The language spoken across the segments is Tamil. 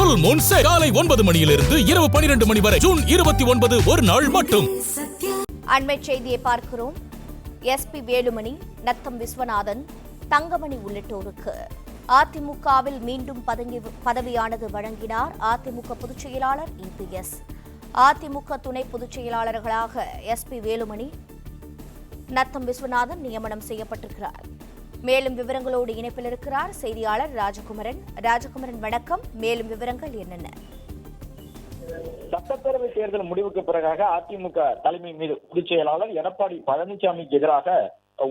ஃபுல் மூன் சேல் காலை 9 மணியிலிருந்து இரவு 12 மணி வரை ஜூன் 29 ஒரு நாள் மட்டும். அண்மை செய்தியை பார்க்கிறோம். எஸ்பி வேலுமணி, நத்தம் விஸ்வநாதன், தங்கமணி உள்ளிட்டோருக்கு அதிமுகவில் மீண்டும் பதவியானது வழங்கினார் அதிமுக பொதுச் செயலாளர் இபிஎஸ். அதிமுக துணை பொதுச் செயலாளர்களாக எஸ்பி வேலுமணி, நத்தம் விஸ்வநாதன் நியமனம் செய்யப்பட்டிருக்கிறார். மேலும் விவரங்களோடு இணைப்பில் இருக்கிறார் செய்தியாளர் ராஜகுமரன். ராஜகுமரன் வணக்கம். மேலும் விவரங்கள் என்னென்ன? சட்டப்பேரவை தேர்தல் முடிவுக்கு பிறகாக அதிமுக தலைமை மீது பொதுச் செயலாளர் எடப்பாடி பழனிசாமிக்கு எதிராக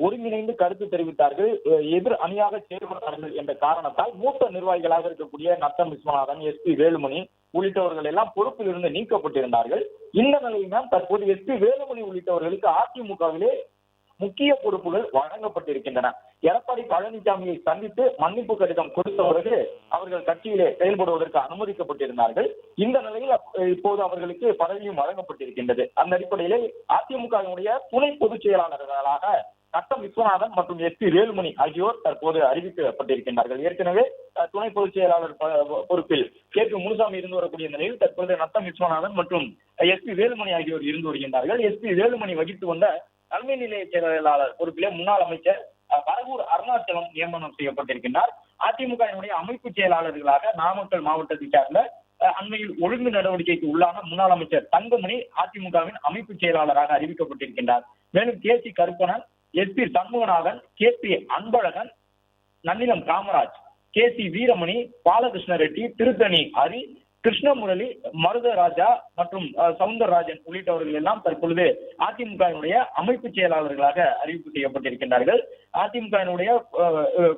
ஒருங்கிணைந்து கருத்து தெரிவித்தார்கள். எதிர் அணியாக செயல்பட்டார்கள் என்ற காரணத்தால் மூத்த நிர்வாகிகளாக இருக்கக்கூடிய நத்தம் விஸ்வநாதன், எஸ்பி வேலுமணி உள்ளிட்டவர்கள் எல்லாம் பொறுப்பில் இருந்து நீக்கப்பட்டிருந்தார்கள். இந்த நிலையில் தான் தற்போது எஸ்பி வேலுமணி உள்ளிட்டவர்களுக்கு அதிமுகவிலே முக்கிய பொறுப்புகள் வழங்கப்பட்டிருக்கின்றன. எடப்பாடி பழனிசாமியை சந்தித்து மன்னிப்பு கடிதம் கொடுத்த பிறகு அவர்கள் கட்சியிலே செயல்படுவதற்கு அனுமதிக்கப்பட்டிருந்தார்கள். இந்த நிலையில் இப்போது அவர்களுக்கு பதவியும் வழங்கப்பட்டிருக்கின்றது. அந்த அடிப்படையிலே அதிமுகவினுடைய துணை பொதுச் செயலாளர்களாக நத்தம் விஸ்வநாதன் மற்றும் எஸ்பி வேலுமணி ஆகியோர் தற்போது அறிவிக்கப்பட்டிருக்கின்றார்கள். ஏற்கனவே துணை பொதுச் செயலாளர் பொறுப்பில் கே.பி. முனுசாமி இருந்து வரக்கூடிய நிலையில் தற்போது நத்தம் விஸ்வநாதன் மற்றும் எஸ்பி வேலுமணி ஆகியோர் இருந்து வருகின்றார்கள். எஸ்பி வேலுமணி வகித்து வந்த தலைமை நிலைய செயலாளர் பொறுப்பிலே முன்னாள் அமைச்சர் பரவூர் அருணாச்சலம் நியமனம் செய்யப்பட்டிருக்கின்றார். அதிமுகவினுடைய அமைப்பு செயலாளர்களாக நாமக்கல் மாவட்டத்தை சார்ந்த அண்மையில் ஒழுங்கு நடவடிக்கைக்கு உள்ளான முன்னாள் அமைச்சர் தங்கமணி அதிமுகவின் அமைப்பு செயலாளராக அறிவிக்கப்பட்டிருக்கின்றார். மேலும் KC. Karuppanan, S P. Shanmuganathan, KP. Anbazhagan, Nannilam Kamaraj, KC. Veeramani, Balakrishna Reddy, Tiruttani Hari, Krishnamurali, Marutharaja மற்றும் சவுந்தரராஜன் உள்ளிட்டவர்கள் எல்லாம் தற்பொழுது அதிமுகவினுடைய அமைப்பு செயலாளர்களாக அறிவிப்பு செய்யப்பட்டிருக்கின்றார்கள். அதிமுகவினுடைய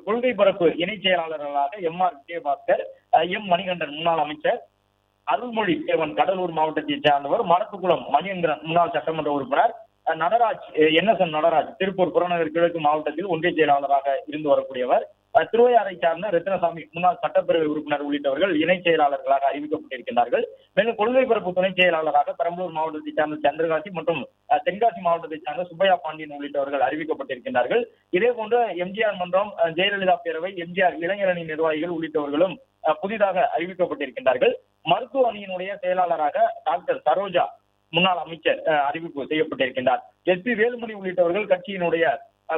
கொள்கை பரப்பு இணை செயலாளர்களாக எம்.ஆர். விஜயபாஸ்கர், எம். மணிகண்டன் முன்னாள் அமைச்சர், அருள்மொழி தேவன் கடலூர் மாவட்டத்தை சார்ந்தவர், மடத்துக்குளம் மணியந்திரன் முன்னாள் சட்டமன்ற உறுப்பினர், நடராஜ் என்.எஸ்.என். நடராஜ் திருப்பூர் புறநகர் கிழக்கு மாவட்டத்தில் ஒன்றிய செயலாளராக இருந்து வரக்கூடியவர், திருவையாறை சார்ந்த ரத்னசாமி முன்னாள் சட்டப்பேரவை உறுப்பினர் உள்ளிட்டவர்கள் இணை செயலாளர்களாக அறிவிக்கப்பட்டிருக்கிறார்கள். மேலும் கொள்கை பரப்பு துணை செயலாளராக பெரம்பலூர் மாவட்டத்தை சார்ந்த சந்திரகாசி மற்றும் தென்காசி மாவட்டத்தை சார்ந்த சுப்பையா பாண்டியன் உள்ளிட்டவர்கள் அறிவிக்கப்பட்டிருக்கிறார்கள். இதே போன்று எம்ஜிஆர் மன்றம், ஜெயலலிதா பேரவை, எம்ஜிஆர் இளைஞரணி நிர்வாகிகள் உள்ளிட்டவர்களும் புதிதாக அறிவிக்கப்பட்டிருக்கின்றார்கள். மருத்துவ அணியினுடைய செயலாளராக டாக்டர் சரோஜா முன்னாள் அமைச்சர் அறிவிப்பு செய்யப்பட்டிருக்கின்றார். எஸ்.பி. வேலுமணி உள்ளிட்டவர்கள் கட்சியினுடைய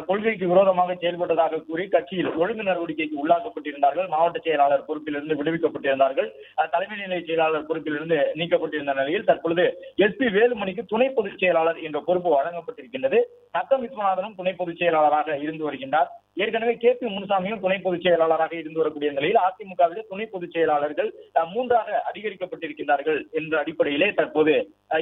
கொள்கைக்கு விரோதமாக செயல்பட்டதாக கூறி கட்சியில் ஒழுங்கு நடவடிக்கைக்கு உள்ளாக்கப்பட்டிருந்தார்கள். மாவட்ட செயலாளர் பொறுப்பிலிருந்து விடுவிக்கப்பட்டிருந்தார்கள். தலைமை நிலைய செயலாளர் பொறுப்பிலிருந்து நீக்கப்பட்டிருந்த நிலையில் தற்பொழுது எஸ்.பி. வேலுமணிக்கு துணை பொதுச் செயலாளர் என்ற பொறுப்பு வழங்கப்பட்டிருக்கின்றது. நத்தம் விஸ்வநாதனும் துணை பொதுச் செயலாளராக இருந்து வருகின்றார். ஏற்கனவே கே.பி. முனுசாமியும் துணை பொதுச் செயலாளராக இருந்து வரக்கூடிய நிலையில் அதிமுகவிலே துணை பொதுச் செயலாளர்கள் 3ஆக அதிகரிக்கப்பட்டிருக்கிறார்கள் என்ற அடிப்படையிலே தற்போது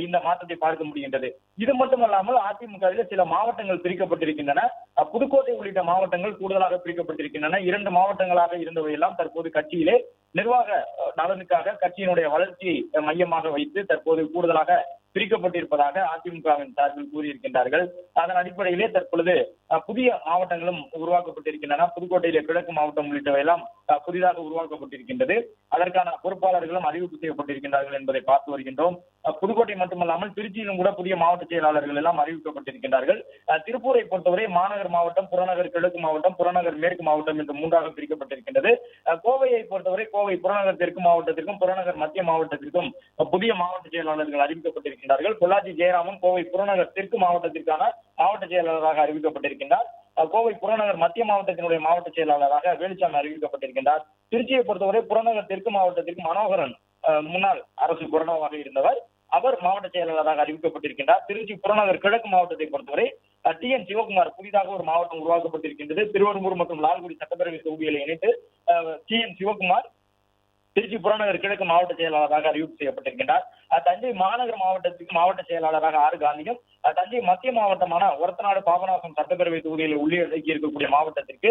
இந்த மாற்றத்தை பார்க்க முடிகின்றது. இது மட்டுமல்லாமல் அதிமுகவிலே சில மாவட்டங்கள் பிரிக்கப்பட்டிருக்கின்றன. புதுக்கோட்டை உள்ளிட்ட மாவட்டங்கள் கூடுதலாக பிரிக்கப்பட்டிருக்கின்றன. 2 மாவட்டங்களாக இருந்தவை எல்லாம் தற்போது கட்சியிலே நிர்வாக நலனுக்காக கட்சியினுடைய வளர்ச்சி மையமாக வைத்து தற்போது கூடுதலாக பிரிக்கப்பட்டிருப்பதாக அதிமுகவின் சார்பில் கூறியிருக்கின்றார்கள். அதன் அடிப்படையிலே தற்பொழுது புதிய மாவட்டங்களும் உருவாக்கப்பட்டிருக்கின்றன. புதுக்கோட்டையிலே கிழக்கு மாவட்டம் உள்ளிட்டவை எல்லாம் புதிதாக உருவாக்கப்பட்டிருக்கின்றது. அதற்கான பொறுப்பாளர்களும் அறிவிப்பு செய்யப்பட்டிருக்கின்றார்கள் என்பதை பார்த்து வருகின்றோம். புதுக்கோட்டை மட்டுமல்லாமல் திருச்சியிலும் கூட புதிய மாவட்ட செயலாளர்கள் எல்லாம் அறிவிக்கப்பட்டிருக்கின்றார்கள். திருப்பூரை பொறுத்தவரை மாநகர் மாவட்டம், புறநகர் கிழக்கு மாவட்டம், புறநகர் மேற்கு மாவட்டம் என்று 3ஆக பிரிக்கப்பட்டிருக்கின்றது. கோவையை பொறுத்தவரை கோவை புறநகர் தெற்கு மாவட்டத்திற்கும் புறநகர் மத்திய மாவட்டத்திற்கும் புதிய மாவட்ட செயலாளர்கள் அறிவிக்கப்பட்டிருக்கின்றார்கள். பொள்ளாச்சி ஜெயராமன் கோவை புறநகர் தெற்கு மாவட்டத்திற்கான மாவட்ட செயலாளராக அறிவிக்கப்பட்டிருக்கின்றார். கோவை புறநகர் மத்திய மாவட்டத்தினுடைய மாவட்ட செயலாளராக வேலுச்சாமி அறிவிக்கப்பட்டிருக்கின்றார். திருச்சியை பொறுத்தவரை புறநகர் தெற்கு மாவட்டத்திற்கு மனோகரன் முன்னாள் அரசு புறநகராக இருந்தவர், அவர் மாவட்ட செயலாளராக அறிவிக்கப்பட்டிருக்கின்றார். திருச்சி புறநகர் கிழக்கு மாவட்டத்தை பொறுத்தவரை டி.என். சிவகுமார் புதிதாக ஒரு மாவட்டம் உருவாக்கப்பட்டிருக்கின்றது. திருவெரும்பூர் மற்றும் லால்குடி சட்டப்பேரவை தொகுதிகளை இணைத்து டி.என். சிவகுமார் திருச்சி புறநகர் கிழக்கு மாவட்ட செயலாளராக அறிவிப்பு செய்யப்பட்டிருக்கின்றார். தஞ்சை மாநகர் மாவட்டத்துக்கு மாவட்ட செயலாளராக ஆர் காந்தியும், தஞ்சை மத்திய மாவட்டமான ஒரத்தநாடு பாபநாசம் சட்டப்பேரவை தொகுதியில் உள்ளடக்கி இருக்கக்கூடிய மாவட்டத்திற்கு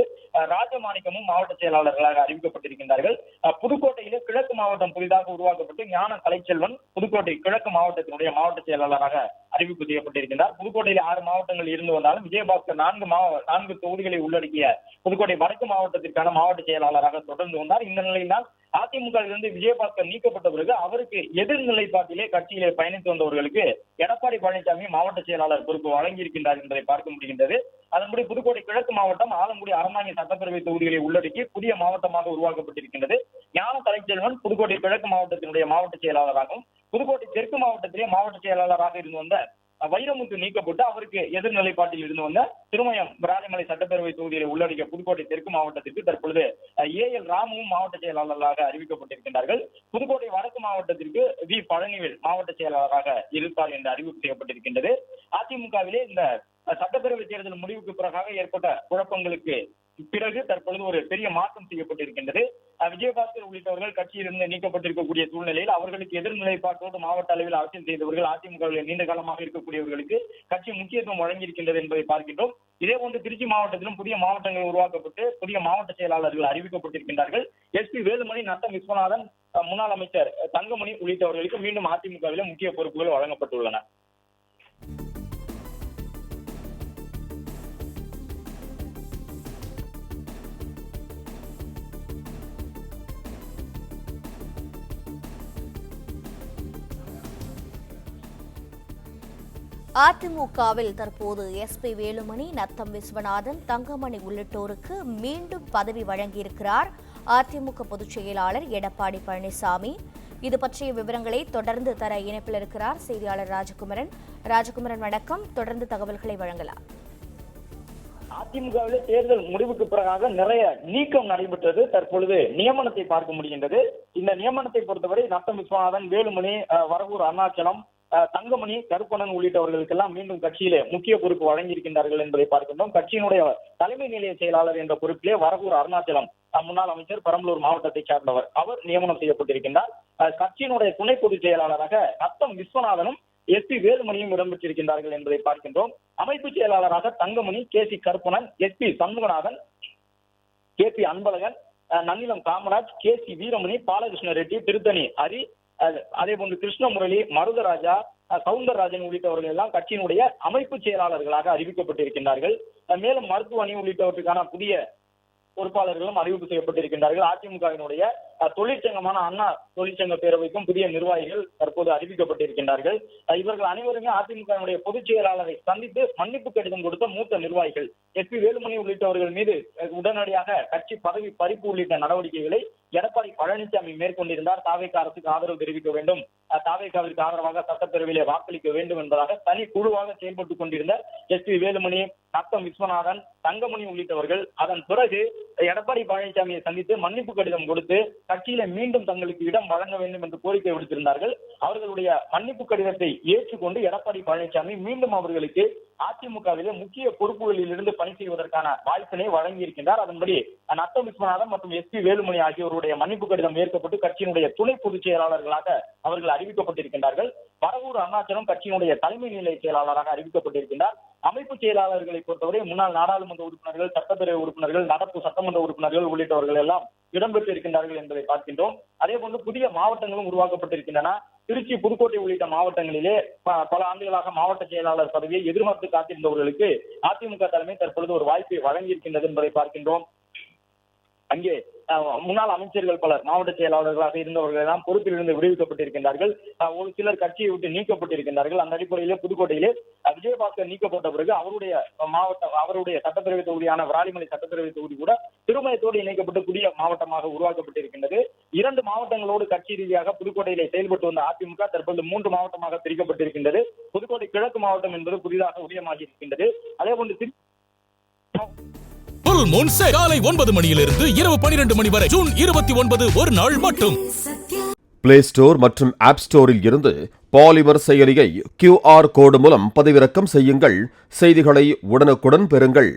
ராஜமாணிக்கமும் மாவட்ட செயலாளர்களாக அறிவிக்கப்பட்டிருக்கின்றார்கள். புதுக்கோட்டையிலே கிழக்கு மாவட்டம் புதிதாக உருவாக்கப்பட்டு ஞான கலைச்செல்வன் புதுக்கோட்டை கிழக்கு மாவட்டத்தினுடைய மாவட்ட செயலாளராக அறிவிப்பு செய்யப்பட்டிருக்கின்றார். புதுக்கோட்டையில் 6 மாவட்டங்கள் இருந்து வந்தாலும் விஜயபாஸ்கர் 4 தொகுதிகளை உள்ளடக்கிய புதுக்கோட்டை வடக்கு மாவட்டத்திற்கான மாவட்ட செயலாளராக தொடர்ந்து வந்தார். இந்த நிலையில் தான் அதிமுகவிலிருந்து விஜயபாஸ்கர் நீக்கப்பட்ட பிறகு அவருக்கு எதிர்நிலைப்பாட்டிலே கட்சியிலே பயணித்து வந்தவர்களுக்கு எடப்பாடி பழனிசாமி மாவட்ட செயலாளர் பொறுப்பு வழங்கியிருக்கின்றார் என்பதை பார்க்க முடிகின்றது. அதன்படி புதுக்கோட்டை கிழக்கு மாவட்டம் ஆலங்குடி அறந்தாங்கி சட்டப்பேரவை தொகுதிகளை உள்ளடக்கி புதிய மாவட்டமாக உருவாக்கப்பட்டிருக்கின்றது. ஞான தலைச்செல்வன் புதுக்கோட்டை கிழக்கு மாவட்டத்தினுடைய மாவட்ட செயலாளராகவும், புதுக்கோட்டை தெற்கு மாவட்டத்திலே மாவட்ட செயலாளராக இருந்து வந்த வைரமுத்து நீக்கப்பட்டு அவருக்கு எதிர்நிலைப்பாட்டில் இருந்து வந்த திருமயம் ராஜமலை சட்டப்பேரவை தொகுதியை உள்ளடக்கிய புதுக்கோட்டை தெற்கு மாவட்டத்திற்கு தற்பொழுது AL ராமுவும் மாவட்ட செயலாளராக அறிவிக்கப்பட்டிருக்கின்றார்கள். புதுக்கோட்டை வடக்கு மாவட்டத்திற்கு V பழனிவேல் மாவட்ட செயலாளராக இருப்பார் என்று அறிவிப்பு செய்யப்பட்டிருக்கின்றது. அதிமுகவிலே இந்த சட்டப்பேரவை தேர்தல் முடிவுக்கு பிறகாக ஏற்பட்ட குழப்பங்களுக்கு பிறகு தற்பொழுது ஒரு பெரிய மாற்றம் செய்யப்பட்டிருக்கின்றது. விஜயபாஸ்கர் உள்ளிட்டவர்கள் கட்சியிலிருந்து நீக்கப்பட்டிருக்கக்கூடிய சூழ்நிலையில் அவர்களுக்கு எதிர்நிலைப்பாட்டோடு மாவட்ட அளவில் அரசியல் செய்தவர்கள் அதிமுகவில் நீண்ட காலமாக இருக்கக்கூடியவர்களுக்கு கட்சி முக்கியத்துவம் வழங்கியிருக்கின்றது என்பதை பார்க்கின்றோம். இதேபோன்று திருச்சி மாவட்டத்திலும் புதிய மாவட்டங்கள் உருவாக்கப்பட்டு புதிய மாவட்ட செயலாளர்கள் அறிவிக்கப்பட்டிருக்கின்றார்கள். SP வேலுமணி, நத்தம் விஸ்வநாதன், முன்னாள் அமைச்சர் தங்கமணி உள்ளிட்டவர்களுக்கு மீண்டும் அதிமுகவிலும் முக்கிய பொறுப்புகள் வழங்கப்பட்டுள்ளன. அதிமுகவில் தற்போது SP வேலுமணி, நத்தம் விஸ்வநாதன், தங்கமணி உள்ளிட்டோருக்கு மீண்டும் பதவி வழங்கியிருக்கிறார் அதிமுக பொதுச் செயலாளர் எடப்பாடி பழனிசாமி. இது பற்றிய விவரங்களை தொடர்ந்து தர இணைப்பில் இருக்கிறார் செய்தியாளர் ராஜகுமரன். ராஜகுமரன், வணக்கம். தொடர்ந்து தகவல்களை வழங்கலாம். அதிமுகவிலே தேர்தல் முடிவுக்கு பிறகாக நிறைய நீக்கம் நடைபெற்றது. தற்பொழுது நியமனத்தை பார்க்க முடிகின்றது. இந்த நியமனத்தை பொறுத்தவரை நத்தம் விஸ்வநாதன், வேலுமணி, வரகூர் அருணாச்சலம், தங்கமணி, கருப்பணன் உள்ளிட்டவர்களுக்கெல்லாம் மீண்டும் கட்சியிலே முக்கிய பொறுப்பு வழங்கியிருக்கின்றார்கள் என்பதை பார்க்கின்றோம். கட்சியினுடைய தலைமை நிலைய செயலாளர் என்ற பொறுப்பிலே வரகூர் அருணாச்சலம் முன்னாள் அமைச்சர், பெரம்பலூர் மாவட்டத்தை சார்ந்தவர், அவர் நியமனம் செய்யப்பட்டிருக்கின்றார். கட்சியினுடைய துணை பொதுச் செயலாளராக நத்தம் விஸ்வநாதனும் SP வேலுமணியும் இடம்பெற்றிருக்கின்றார்கள் என்பதை பார்க்கின்றோம். அமைப்பு செயலாளராக Thangamani, KC Karuppanan, SP Shanmuganathan, KP Anbazhagan, Nannilam Kamaraj, KC Veeramani, Balakrishna Reddy, Tiruttani Hari, அதே போன்று கிருஷ்ணமுரளி, மருதராஜா, சவுந்தரராஜன் உள்ளிட்டவர்கள் எல்லாம் கட்சியினுடைய அமைப்பு செயலாளர்களாக அறிவிக்கப்பட்டிருக்கின்றார்கள். மேலும் மருத்துவ அணி உள்ளிட்டவற்றுக்கான புதிய பொறுப்பாளர்களும் அறிவிப்பு செய்யப்பட்டிருக்கின்றார்கள். அதிமுகவினுடைய தொழிற்சங்கமான அண்ணா தொழிற்சங்க பேரவைக்கும் புதிய நிர்வாகிகள் தற்போது அறிவிக்கப்பட்டிருக்கின்றார்கள். இவர்கள் அனைவருமே அதிமுகவினுடைய பொதுச் செயலாளரை சந்தித்து மன்னிப்பு கடிதம் கொடுத்த மூத்த நிர்வாகிகள். SP வேலுமணி உள்ளிட்டவர்கள் மீது உடனடியாக கட்சி பதவி பறிப்பு உள்ளிட்ட நடவடிக்கைகளை எடப்பாடி பழனிசாமி மேற்கொண்டிருந்தார். தாவேக அரசுக்கு ஆதரவு தெரிவிக்க வேண்டும், தாவேகாவிற்கு ஆதரவாக சட்டப்பேரவையிலே வாக்களிக்க வேண்டும் என்பதாக தனி குழுவாக செயல்பட்டுக் கொண்டிருந்த SP வேலுமணி, நத்தம் விஸ்வநாதன், தங்கமணி உள்ளிட்டவர்கள் அதன் பிறகு எடப்பாடி பழனிசாமியை சந்தித்து மன்னிப்பு கடிதம் கொடுத்து கட்சியில மீண்டும் தங்களுக்கு இடம் வழங்க வேண்டும் என்று கோரிக்கை விடுத்திருந்தார்கள். அவர்களுடைய மன்னிப்பு கடிதத்தை ஏற்றுக்கொண்டு எடப்பாடி பழனிசாமி மீண்டும் அவர்களுக்கு அதிமுகவிலே முக்கிய பொறுப்புகளில் இருந்து பணி செய்வதற்கான வாய்ப்பினை வழங்கியிருக்கின்றார். அதன்படி நத்தம் விஸ்வநாதன் மற்றும் SP வேலுமணி ஆகியோருடைய மன்னிப்பு கடிதம் ஏற்கப்பட்டு கட்சியினுடைய துணை பொதுச் செயலாளர்களாக அவர்கள் அறிவிக்கப்பட்டிருக்கின்றார்கள். வரகூர் அருணாச்சலம் கட்சியினுடைய தலைமை நிலைய செயலாளராக அறிவிக்கப்பட்டிருக்கின்றார். அமைப்பு செயலாளர்களை பொறுத்தவரை முன்னாள் நாடாளுமன்ற உறுப்பினர்கள், சட்டப்பேரவை உறுப்பினர்கள், நடப்பு சட்டமன்ற உறுப்பினர்கள் உள்ளிட்டவர்கள் எல்லாம் இடம்பெற்றிருக்கின்றார்கள் என்பதை பார்க்கின்றோம். அதே போன்று புதிய மாவட்டங்களும் உருவாக்கப்பட்டிருக்கின்றன. திருச்சி, புதுக்கோட்டை உள்ளிட்ட மாவட்டங்களிலே பல ஆண்டுகளாக மாவட்ட செயலாளர் பதவியை எதிர்பார்த்து காத்திருந்தவர்களுக்கு அதிமுக தலைமை தற்பொழுது ஒரு வாய்ப்பை வழங்கியிருக்கின்றது என்பதை பார்க்கின்றோம். அங்கே முன்னாள் அமைச்சர்கள் பலர் மாவட்ட செயலாளர்களாக இருந்தவர்கள் எல்லாம் பொறுப்பில் இருந்து விடுவிக்கப்பட்டிருக்கின்றார்கள். ஒரு சிலர் கட்சியை விட்டு நீக்கப்பட்டிருக்கின்றார்கள். அந்த அடிப்படையிலே புதுக்கோட்டையிலே விஜயபாஸ்கர் நீக்கப்பட்ட பிறகு அவருடைய சட்டப்பேரவை தொகுதியான விராலிமலை சட்டப்பேரவை தொகுதி கூட திருமயத்தோடு இணைக்கப்பட்டு புதிய மாவட்டமாக உருவாக்கப்பட்டிருக்கின்றது. 2 மாவட்டங்களோடு கட்சி ரீதியாக புதுக்கோட்டையிலே செயல்பட்டு வந்த அதிமுக தற்போது 3 மாவட்டமாக பிரிக்கப்பட்டிருக்கின்றது. புதுக்கோட்டை கிழக்கு மாவட்டம் என்பது புதிதாக உதயமாகி இருக்கின்றது. அதே போன்று புல் மூன் சேல் காலை 9 மணியிலிருந்து இரவு 12 மணி வரை ஜூன் 29 ஒரு நாள் மட்டும். பிளே ஸ்டோர் மற்றும் ஆப் ஸ்டோரில் இருந்து பாலிமர் செயலியை QR கோடு மூலம் பதிவிறக்கம் செய்யுங்கள். செய்திகளை உடனுக்குடன் பெறுங்கள்.